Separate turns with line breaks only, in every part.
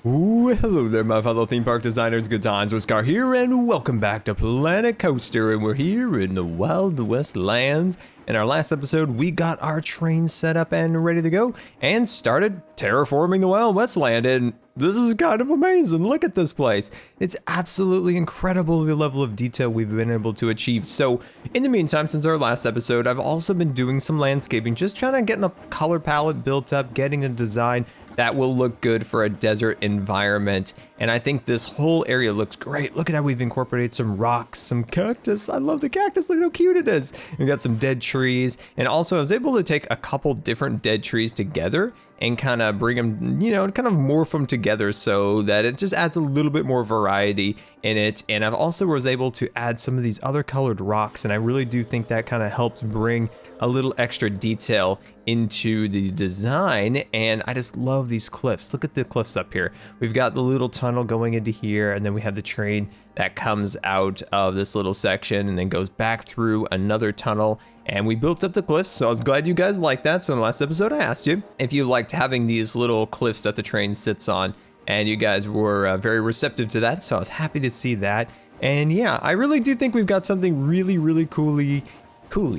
Ooh, hello there, my fellow theme park designers. Good times with Scar here, and welcome back to Planet Coaster. And we're here in the Wild West lands. In our last episode, we got our train set up and ready to go, and started terraforming the Wild Westland. And this is kind of amazing. Look at this place. It's absolutely incredible, the level of detail we've been able to achieve. So, in the meantime, since our last episode, I've also been doing some landscaping, just trying to get a color palette built up, getting a design that will look good for a desert environment. And I think this whole area looks great. Look at how we've incorporated some rocks, some cactus. I love the cactus, look how cute it is. We've got some dead trees. And also I was able to take a couple different dead trees together and kind of bring them, you know, kind of morph them together so that it just adds a little bit more variety in it. And I've also was able to add some of these other colored rocks, and I really do think that kind of helps bring a little extra detail into the design. And I just love these cliffs. Look at the cliffs up here. We've got the little tunnel going into here, and then we have the train that comes out of this little section and then goes back through another tunnel. And we built up the cliffs, so I was glad you guys liked that. So in the last episode, I asked you if you liked having these little cliffs that the train sits on, and you guys were very receptive to that, so I was happy to see that. And yeah, I really do think we've got something really coolly,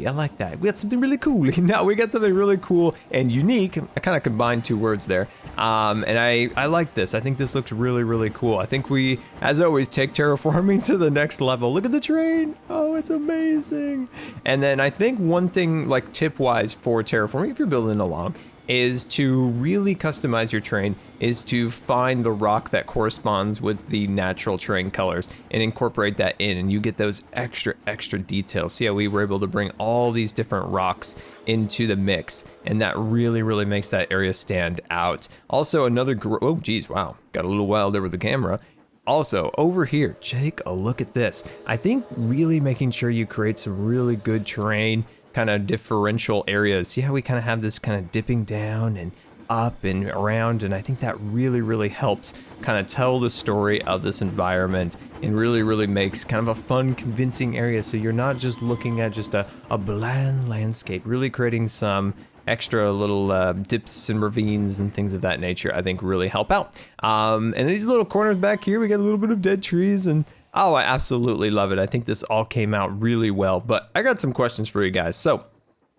I like that. We got something really cool. Now we got something really cool and unique. I kind of combined two words there. And I like this. I think this looks really cool. I think we, as always, take terraforming to the next level. Look at the train. Oh, it's amazing. And then I think one thing, like tip-wise for terraforming, if you're building along, is to really customize your train, is to find the rock that corresponds with the natural terrain colors and incorporate that in, and you get those extra details. See how we were able to bring all these different rocks into the mix, and that really makes that area stand out. Also another, oh geez, wow, got a little wild there with the camera. Also, over here, take a look at this. I think really making sure you create some really good terrain, kind of differential areas. See how we kind of have this kind of dipping down and up and around, and I think that really helps kind of tell the story of this environment and really makes kind of a fun, convincing area, so you're not just looking at just a bland landscape. Really creating some extra little dips and ravines and things of that nature, I think really help out. And these little corners back here, we got a little bit of dead trees, and oh, I absolutely love it. I think this all came out really well, but I got some questions for you guys. So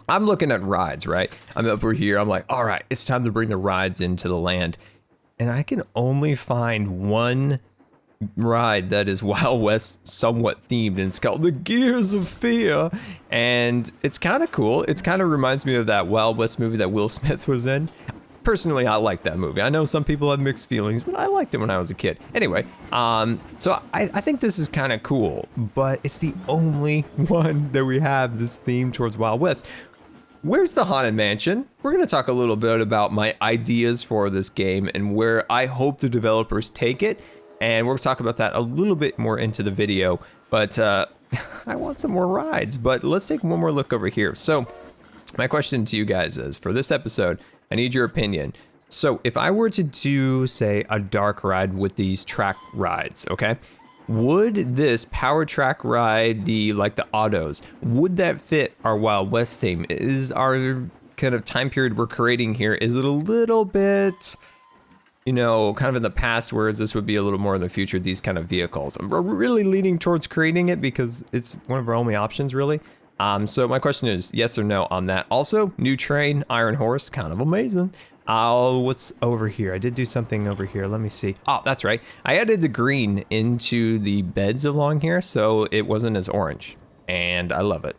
I'm looking at rides, right? I'm over here, I'm like, all right, it's time to bring the rides into the land. And I can only find one ride that is Wild West somewhat themed, and it's called the Gears of Fear. And it's kind of cool. It kind of reminds me of that Wild West movie that Will Smith was in. Personally, I like that movie. I know some people have mixed feelings, but I liked it when I was a kid. Anyway, so I think this is kind of cool, but it's the only one that we have this theme towards Wild West. Where's the Haunted Mansion? We're going to talk a little bit about my ideas for this game and where I hope the developers take it, and we'll talk about that a little bit more into the video, but I want some more rides. But let's take one more look over here. So my question to you guys is, for this episode, I need your opinion. So if I were to do, say, a dark ride with these track rides, okay? Would this power track ride, the autos, would that fit our Wild West theme? Is our kind of time period we're creating here, is it a little bit, you know, kind of in the past, whereas this would be a little more in the future, these kind of vehicles? I'm really leaning towards creating it because it's one of our only options, really. So my question is yes or no on that. Also, new train, Iron Horse, kind of amazing. What's over here? I did do something over here. Let me see. Oh, that's right. I added the green into the beds along here, so it wasn't as orange. And I love it.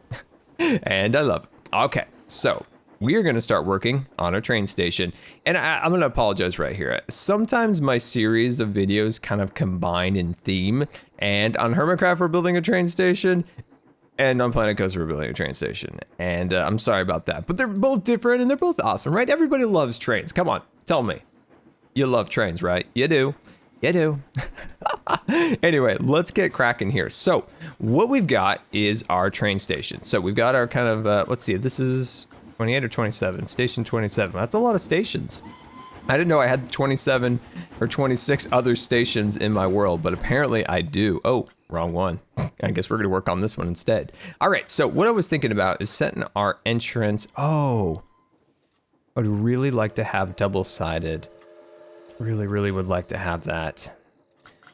And I love it. Okay, so we are going to start working on a train station. And I'm going to apologize right here. Sometimes my series of videos kind of combine in theme. And on Hermitcraft, we're building a train station. And on Planet Coaster, we're building a train station. And I'm sorry about that. But they're both different and they're both awesome, right? Everybody loves trains. Come on, tell me. You love trains, right? You do. You do. Anyway, let's get cracking here. So what we've got is our train station. So we've got our kind of, let's see, this is 28 or 27, station 27. That's a lot of stations. I didn't know I had 27 or 26 other stations in my world, but apparently I do. Oh, wrong one. I guess we're gonna work on this one instead. All right, so what I was thinking about is setting our entrance. Oh, I'd really like to have double-sided Really would like to have that.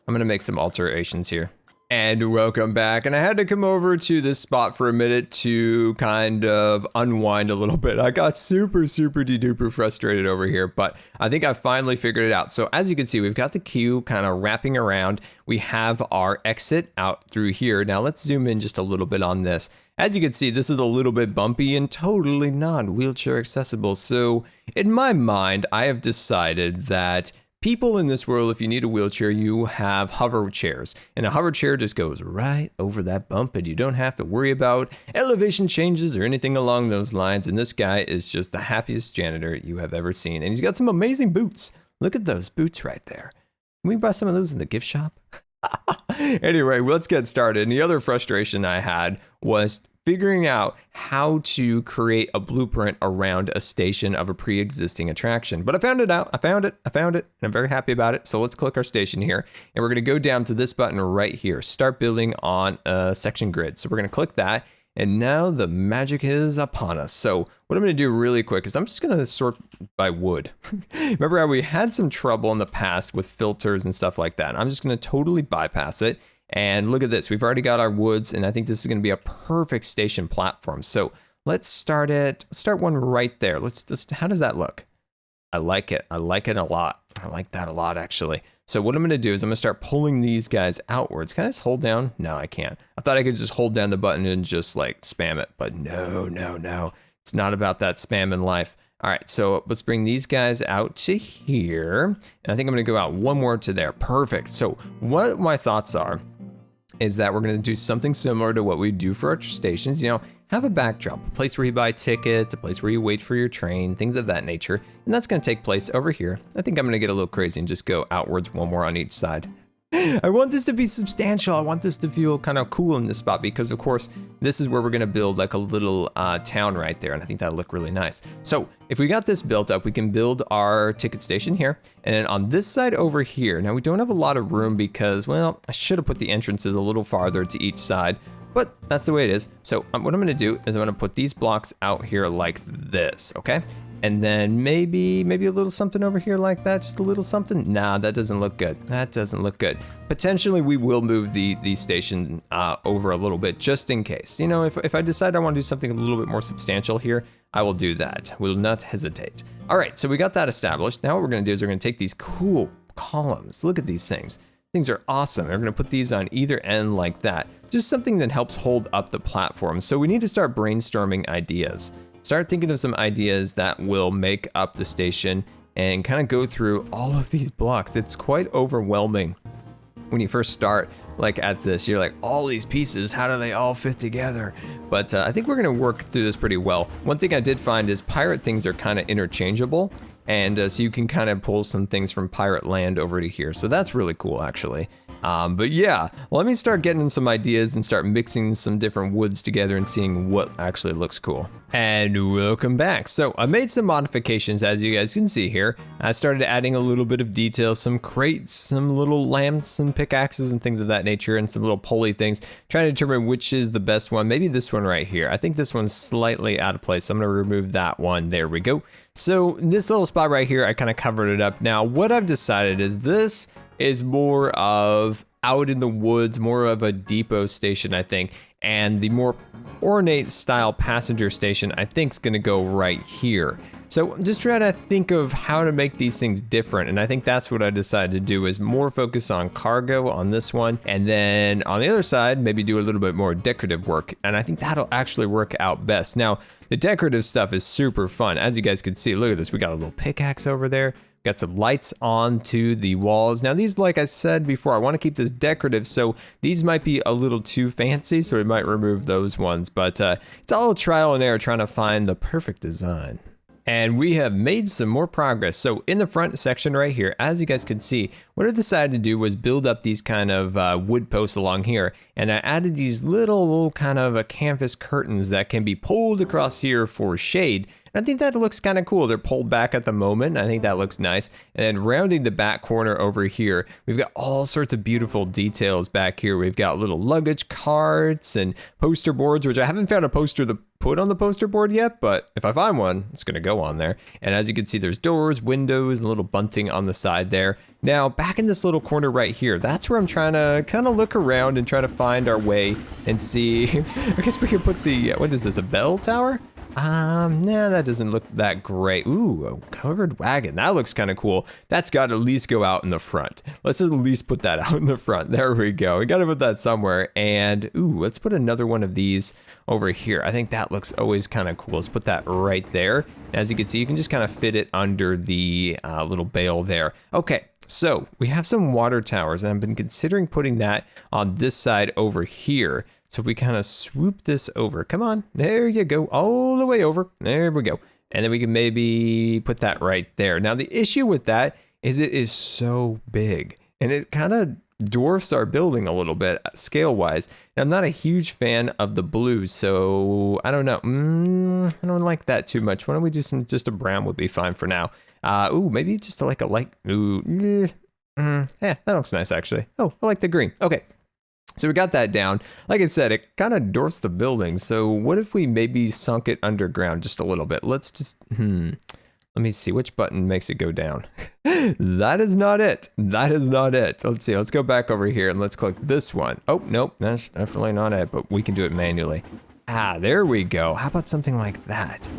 I'm gonna make some alterations here. And welcome back. And I had to come over to this spot for a minute to kind of unwind a little bit. I got super duper frustrated over here, but I think I finally figured it out. So as you can see, we've got the queue kind of wrapping around. We have our exit out through here. Now let's zoom in just a little bit on this. As you can see, this is a little bit bumpy and totally non-wheelchair accessible. So in my mind, I have decided that people in this world, if you need a wheelchair, you have hover chairs. And a hover chair just goes right over that bump and you don't have to worry about elevation changes or anything along those lines. And this guy is just the happiest janitor you have ever seen. And he's got some amazing boots. Look at those boots right there. Can we buy some of those in the gift shop? Anyway, let's get started. And the other frustration I had was figuring out how to create a blueprint around a station of a pre-existing attraction. But I found it out. I found it, and I'm very happy about it. So let's click our station here, and we're gonna go down to this button right here, start building on a section grid. So we're gonna click that, and now the magic is upon us. So what I'm gonna do really quick is I'm just gonna sort by wood. Remember how we had some trouble in the past with filters and stuff like that. I'm just gonna totally bypass it. And look at this, we've already got our woods, and I think this is gonna be a perfect station platform. So let's start one right there. How does that look? I like it a lot. I like that a lot, actually. So what I'm gonna do is I'm gonna start pulling these guys outwards. Can I just hold down? No, I can't. I thought I could just hold down the button and just like spam it, but no. It's not about that spam in life. All right, so let's bring these guys out to here. And I think I'm gonna go out one more to there. Perfect. So what my thoughts are is that we're gonna do something similar to what we do for our stations. You know, have a backdrop, a place where you buy tickets, a place where you wait for your train, things of that nature. And that's gonna take place over here. I think I'm gonna get a little crazy and just go outwards one more on each side. I want this to be substantial. I want this to feel kind of cool in this spot because of course, this is where we're gonna build like a little town right there. And I think that'll look really nice. So if we got this built up, we can build our ticket station here. And then on this side over here, now we don't have a lot of room because, well, I should have put the entrances a little farther to each side, but that's the way it is. So what I'm gonna do is I'm gonna put these blocks out here like this, okay? And then maybe a little something over here like that, just a little something. Nah, that doesn't look good. That doesn't look good. Potentially we will move the station over a little bit just in case. You know, if I decide I want to do something a little bit more substantial here, I will do that. Will not hesitate. All right, so we got that established. Now what we're gonna do is we're gonna take these cool columns. Look at these things. Things are awesome. We're gonna put these on either end like that. Just something that helps hold up the platform. So we need to start brainstorming ideas. Start thinking of some ideas that will make up the station and kind of go through all of these blocks. It's quite overwhelming when you first start like at this. You're like, all these pieces, how do they all fit together? But I think we're gonna work through this pretty well. One thing I did find is pirate things are kind of interchangeable. And so you can kind of pull some things from pirate land over to here. So that's really cool, actually. But yeah, let me start getting some ideas and start mixing some different woods together and seeing what actually looks cool. And welcome back. So I made some modifications, as you guys can see here. I started adding a little bit of detail, some crates, some little lamps, some pickaxes and things of that nature, and some little pulley things, trying to determine which is the best one. Maybe this one right here. I think this one's slightly out of place. So I'm gonna remove that one. There we go. So this little spot right here, I kind of covered it up. Now, what I've decided is this is more of out in the woods, more of a depot station, I think. And the more ornate style passenger station, I think is gonna go right here. So I'm just trying to think of how to make these things different. And I think that's what I decided to do, is more focus on cargo on this one. And then on the other side, maybe do a little bit more decorative work. And I think that'll actually work out best. Now, the decorative stuff is super fun. As you guys can see, look at this. We got a little pickaxe over there. Got some lights onto the walls. Now these, like I said before, I want to keep this decorative, so these might be a little too fancy, so we might remove those ones. But it's all a trial and error trying to find the perfect design. And we have made some more progress. So in the front section right here, as you guys can see, what I decided to do was build up these kind of wood posts along here. And I added these little kind of canvas curtains that can be pulled across here for shade. And I think that looks kind of cool. They're pulled back at the moment. I think that looks nice. And then rounding the back corner over here, we've got all sorts of beautiful details back here. We've got little luggage carts and poster boards, which I haven't found a poster to put on the poster board yet, but if I find one, it's going to go on there. And as you can see, there's doors, windows, and a little bunting on the side there. Now, back in this little corner right here, that's where I'm trying to kind of look around and try to find our way and see. I guess we could put the, what is this, a bell tower? Nah, that doesn't look that great. Ooh, a covered wagon. That looks kind of cool. That's got to at least go out in the front. Let's just at least put that out in the front. There we go. We got to put that somewhere. And, ooh, let's put another one of these over here. I think that looks always kind of cool. Let's put that right there. As you can see, you can just kind of fit it under the little bale there. Okay. So we have some water towers, and I've been considering putting that on this side over here. So if we kind of swoop this over, come on, there you go, all the way over, there we go. And then we can maybe put that right there. Now the issue with that is it is so big, and it kind of dwarfs our building a little bit scale-wise. And I'm not a huge fan of the blue, so I don't know. I don't like that too much. Why don't we do just a brown would be fine for now. Ooh, maybe just like a light, yeah, that looks nice actually. Oh, I like the green. Okay. So we got that down. Like I said, it kind of dwarfs the building. So what if we maybe sunk it underground just a little bit? Let's just, let me see which button makes it go down. That is not it. That is not it. Let's see. Let's go back over here and let's click this one. Oh, nope. That's definitely not it, but we can do it manually. Ah, there we go. How about something like that?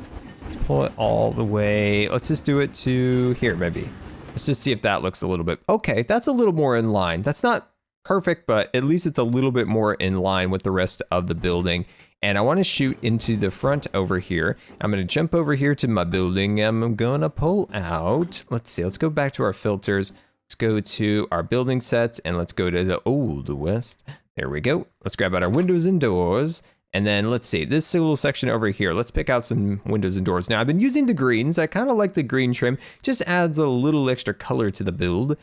Let's pull it all the way. Let's just do it to here, maybe. Let's just see if that looks a little bit. Okay, that's a little more in line. That's not perfect, but at least it's a little bit more in line with the rest of the building. And I want to shoot into the front over here. I'm going to jump over here to my building. I'm going to pull out. Let's see. Let's go back to our filters. Let's go to our building sets and let's go to the Old West. There we go. Let's grab out our windows and doors. And then let's see this little section over here. Let's pick out some windows and doors. Now I've been using the greens. I kind of like the green trim. Just adds a little extra color to the build.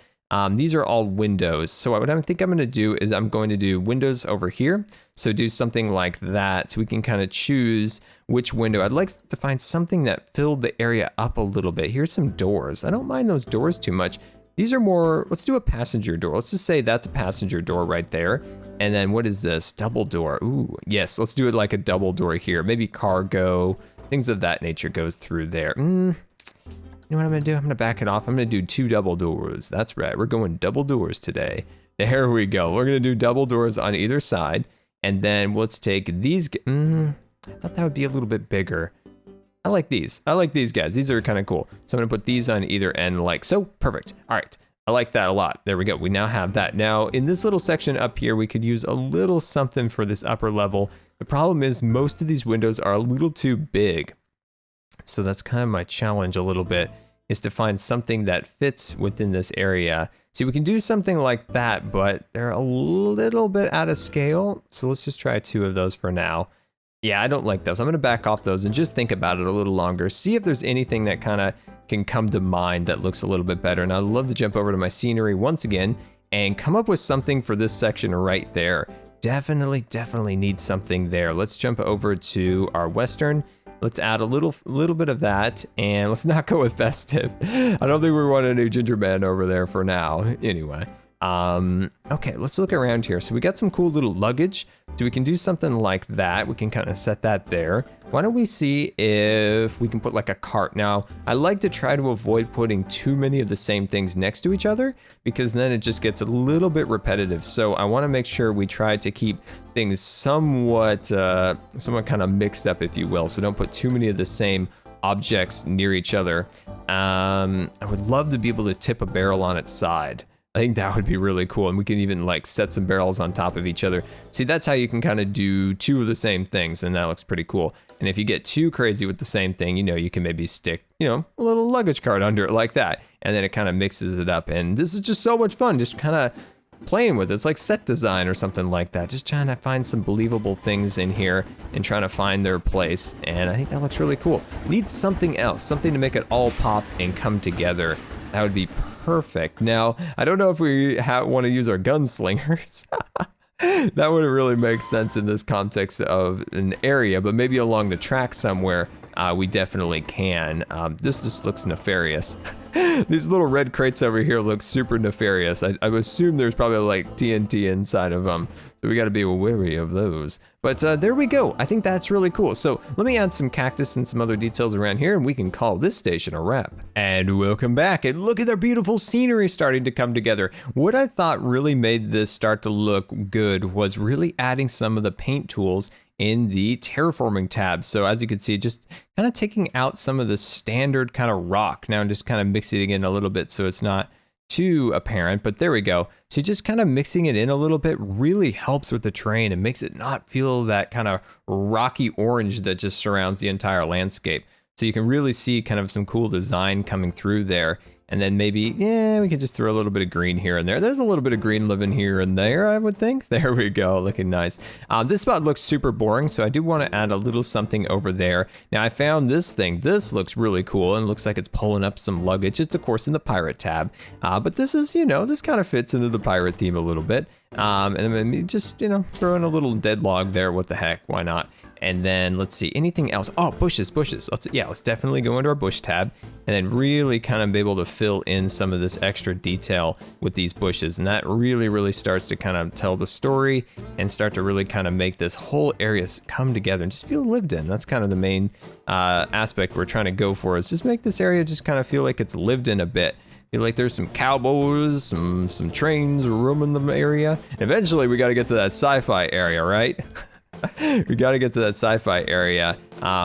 These are all windows. So what I think I'm going to do is I'm going to do windows over here. So do something like that. So we can kind of choose which window. I'd like to find something that filled the area up a little bit. Here's some doors. I don't mind those doors too much. These are more, let's do a passenger door. Let's just say that's a passenger door right there. And then what is this? Double door. Ooh, yes, let's do it like a double door here. Maybe cargo, things of that nature goes through there. You know what I'm gonna do? I'm gonna back it off. I'm gonna do 2 double doors. That's right, we're going double doors today. There we go. We're gonna do double doors on either side. And then let's take these, I thought that would be a little bit bigger. I like these. I like these guys. These are kind of cool. So I'm gonna put these on either end like so. Perfect. All right. I like that a lot. There we go. We now have that. Now in this little section up here, we could use a little something for this upper level. The problem is most of these windows are a little too big. So that's kind of my challenge a little bit, is to find something that fits within this area. See, we can do something like that, but they're a little bit out of scale. So let's just try 2 of those for now. Yeah, I don't like those. I'm going to back off those and just think about it a little longer. See if there's anything that kind of can come to mind that looks a little bit better. And I'd love to jump over to my scenery once again and come up with something for this section right there. Definitely need something there. Let's jump over to our Western. Let's add a little bit of that, and let's not go with festive. I don't think we want a new ginger man over there for now. Anyway, okay, let's look around here. So we got some cool little luggage. So we can do something like that. We can kind of set that there. Why don't we see if we can put like a cart? Now, I like to try to avoid putting too many of the same things next to each other, because then it just gets a little bit repetitive. So I want to make sure we try to keep things somewhat kind of mixed up, if you will. So don't put too many of the same objects near each other. I would love to be able to tip a barrel on its side. I think that would be really cool, and we can even like set some barrels on top of each other. See, that's how you can kind of do 2 of the same things, and that looks pretty cool. And if you get too crazy with the same thing, you know, you can maybe stick, you know, a little luggage cart under it like that, and then it kind of mixes it up. And this is just so much fun, just kind of playing with it. It's like set design or something like that. Just trying to find some believable things in here and trying to find their place. And I think that looks really cool. Need something else, something to make it all pop and come together. That would be perfect. Now, I don't know if we want to use our gunslingers. That wouldn't really make sense in this context of an area, but maybe along the track somewhere we definitely can. This just looks nefarious. These little red crates over here look super nefarious. I assume there's probably like TNT inside of them, so we got to be wary of those. But there we go. I think that's really cool. So let me add some cactus and some other details around here, and we can call this station a wrap. And welcome back, and look at their beautiful scenery starting to come together. What I thought really made this start to look good was really adding some of the paint tools in the terraforming tab. So as you can see, just kind of taking out some of the standard kind of rock. Now I'm just kind of mixing it in a little bit so it's not too apparent, but there we go. So just kind of mixing it in a little bit really helps with the terrain and makes it not feel that kind of rocky orange that just surrounds the entire landscape. So you can really see kind of some cool design coming through there. And then maybe, yeah, we could just throw a little bit of green here and there. There's a little bit of green living here and there, I would think. There we go, looking nice. This spot looks super boring, so I do want to add a little something over there. Now I found this thing. This looks really cool and looks like it's pulling up some luggage. It's of course in the pirate tab, but this is, you know, this kind of fits into the pirate theme a little bit. And then just, you know, throw in a little dead log there. What the heck? Why not? And then let's see, anything else? Oh, bushes. Let's definitely go into our bush tab and then really kind of be able to fill in some of this extra detail with these bushes. And that really starts to kind of tell the story and start to really kind of make this whole area come together and just feel lived in. That's kind of the main aspect we're trying to go for, is just make this area just kind of feel like it's lived in a bit. Feel like there's some cowboys, some trains roaming the area. And eventually we got to get to that sci-fi area, right? We got to get to that sci-fi area.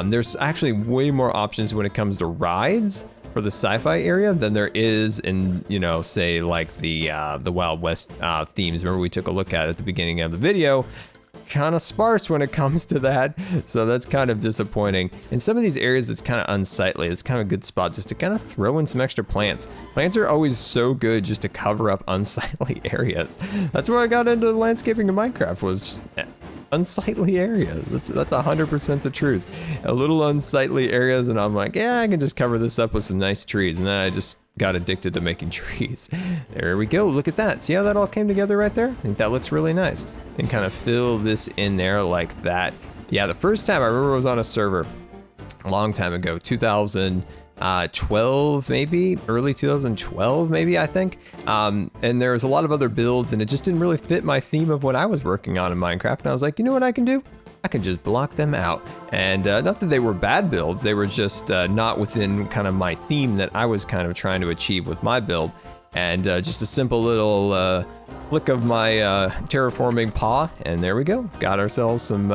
There's actually way more options when it comes to rides for the sci-fi area than there is in, you know, say like the Wild West themes. Remember we took a look at the beginning of the video. Kind of sparse when it comes to that, so that's kind of disappointing. In some of these areas it's kind of unsightly. It's kind of a good spot just to kind of throw in some extra plants. Plants are always so good just to cover up unsightly areas. That's where I got into landscaping in Minecraft, was just unsightly areas. That's 100% the truth. A little unsightly areas, and I'm like, yeah, I can just cover this up with some nice trees, and then I just got addicted to making trees. There we go, look at that. See how that all came together right there? I think that looks really nice. And kind of fill this in there like that. Yeah, the first time I remember I was on a server a long time ago, 2012 maybe, early 2012 maybe, I think. And there was a lot of other builds and it just didn't really fit my theme of what I was working on in Minecraft. And I was like, you know what I can do? I can just block them out. And not that they were bad builds, they were just not within kind of my theme that I was kind of trying to achieve with my build. And just a simple little flick of my terraforming paw, and there we go. Got ourselves some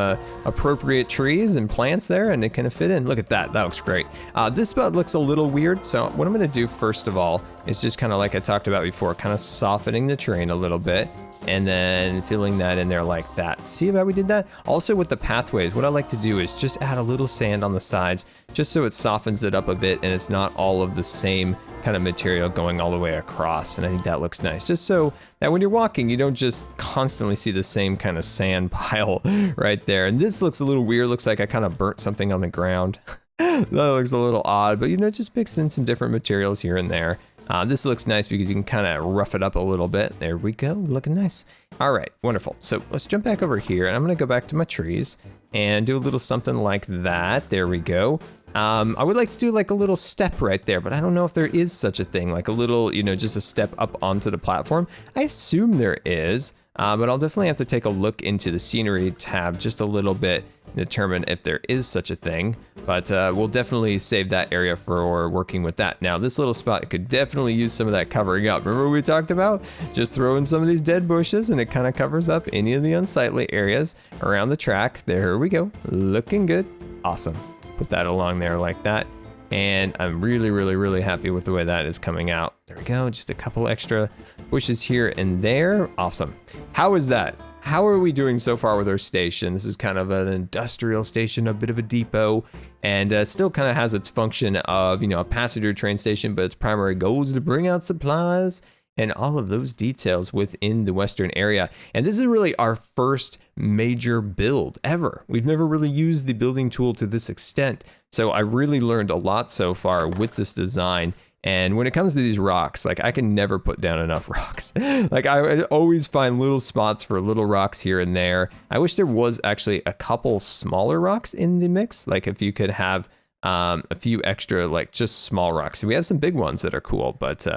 appropriate trees and plants there, and it kind of fit in. Look at that, that looks great. This spot looks a little weird, so what I'm gonna do first of all is just kind of like I talked about before, kind of softening the terrain a little bit, and then filling that in there like that. See how we did that? Also with the pathways, what I like to do is just add a little sand on the sides, just so it softens it up a bit and it's not all of the same kind of material going all the way across. And I think that looks nice, just so that when you're walking, you don't just constantly see the same kind of sand pile right there. And this looks a little weird, looks like I kind of burnt something on the ground. That looks a little odd, but you know, just mix in some different materials here and there. This looks nice because you can kind of rough it up a little bit. There we go, looking nice. All right, wonderful. So let's jump back over here, and I'm gonna go back to my trees and do a little something like that. There we go. I would like to do like a little step right there, but I don't know if there is such a thing, like a little, you know, just a step up onto the platform. I assume there is, but I'll definitely have to take a look into the scenery tab just a little bit and determine if there is such a thing. But we'll definitely save that area for working with that. Now, this little spot could definitely use some of that covering up. Remember what we talked about? Just throw in some of these dead bushes and it kind of covers up any of the unsightly areas around the track. There we go, looking good, awesome. Put that along there like that, and I'm really happy with the way that is coming out. There we go, just a couple extra bushes here and there. Awesome. How is that? How are we doing so far with our station? This is kind of an industrial station, a bit of a depot, and still kind of has its function of, you know, a passenger train station, but its primary goal is to bring out supplies and all of those details within the western area. And this is really our first major build ever. We've never really used the building tool to this extent. So I really learned a lot so far with this design. And when it comes to these rocks, like I can never put down enough rocks. Like I always find little spots for little rocks here and there. I wish there was actually a couple smaller rocks in the mix. Like if you could have a few extra, like just small rocks. We have some big ones that are cool, but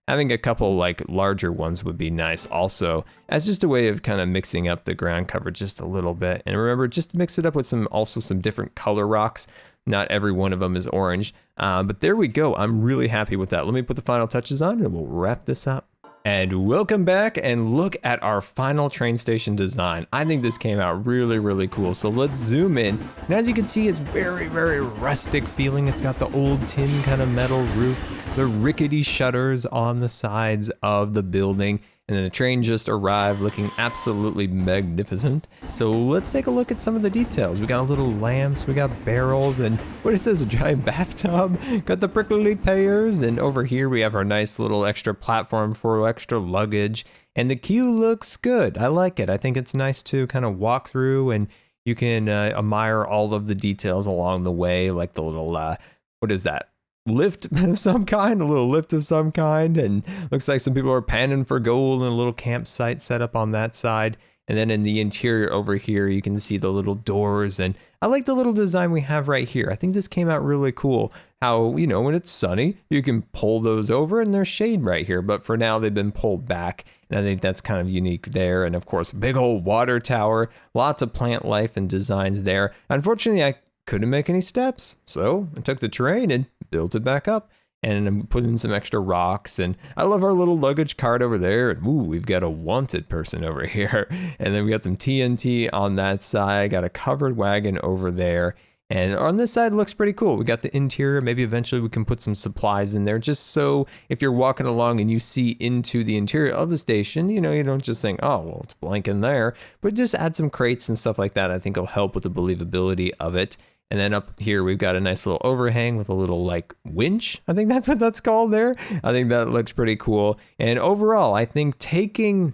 having a couple like larger ones would be nice also, as just a way of kind of mixing up the ground cover just a little bit. And remember, just mix it up with some different color rocks. Not every one of them is orange, but there we go. I'm really happy with that. Let me put the final touches on and we'll wrap this up. And welcome back, and look at our final train station design. I think this came out really, really cool. So let's zoom in. And as you can see, it's very, very rustic feeling. It's got the old tin kind of metal roof, the rickety shutters on the sides of the building. And then the train just arrived looking absolutely magnificent. So let's take a look at some of the details. We got little lamps, we got barrels, and what it says, a giant bathtub. Got the prickly pears, and over here we have our nice little extra platform for extra luggage. And the queue looks good. I like it. I think it's nice to kind of walk through, and you can admire all of the details along the way, like the little, what is that? Lift of some kind, a little lift of some kind, and looks like some people are panning for gold, and a little campsite set up on that side. And then in the interior over here, you can see the little doors, and I like the little design we have right here. I think this came out really cool. How, you know, when it's sunny, you can pull those over and there's shade right here, but for now they've been pulled back, and I think that's kind of unique there. And of course, big old water tower, lots of plant life and designs there. Unfortunately, I couldn't make any steps, so I took the train and built it back up, and I'm putting some extra rocks. And I love our little luggage cart over there. And ooh, we've got a wanted person over here, and then we got some TNT on that side. Got a covered wagon over there, and on this side it looks pretty cool. We got the interior. Maybe eventually we can put some supplies in there, just so if you're walking along and you see into the interior of the station, you know, you don't just think, oh well, it's blank in there, but just add some crates and stuff like that. I think it'll help with the believability of it. And then up here, we've got a nice little overhang with a little like winch. I think that's what that's called there. I think that looks pretty cool. And overall, I think taking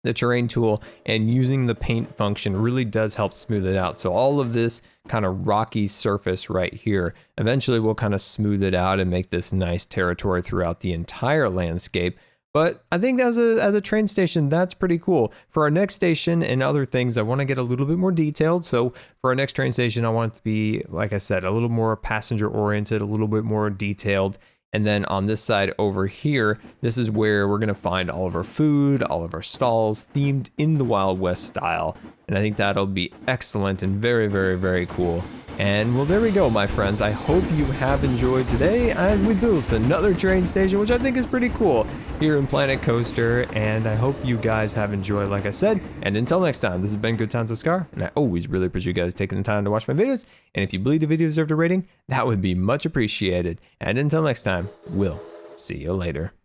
the terrain tool and using the paint function really does help smooth it out. So all of this kind of rocky surface right here, eventually we'll kind of smooth it out and make this nice territory throughout the entire landscape. But I think as a train station, that's pretty cool. For our next station and other things, I want to get a little bit more detailed. So for our next train station, I want it to be, like I said, a little more passenger oriented, a little bit more detailed. And then on this side over here, this is where we're going to find all of our food, all of our stalls themed in the Wild West style. And I think that'll be excellent and very, very, very cool. And well, there we go, my friends. I hope you have enjoyed today as we built another train station, which I think is pretty cool here in Planet Coaster. And I hope you guys have enjoyed, like I said. And until next time, this has been Good Times with Scar, and I always really appreciate you guys taking the time to watch my videos. And if you believe the video deserved a rating, that would be much appreciated. And until next time, we'll see you later.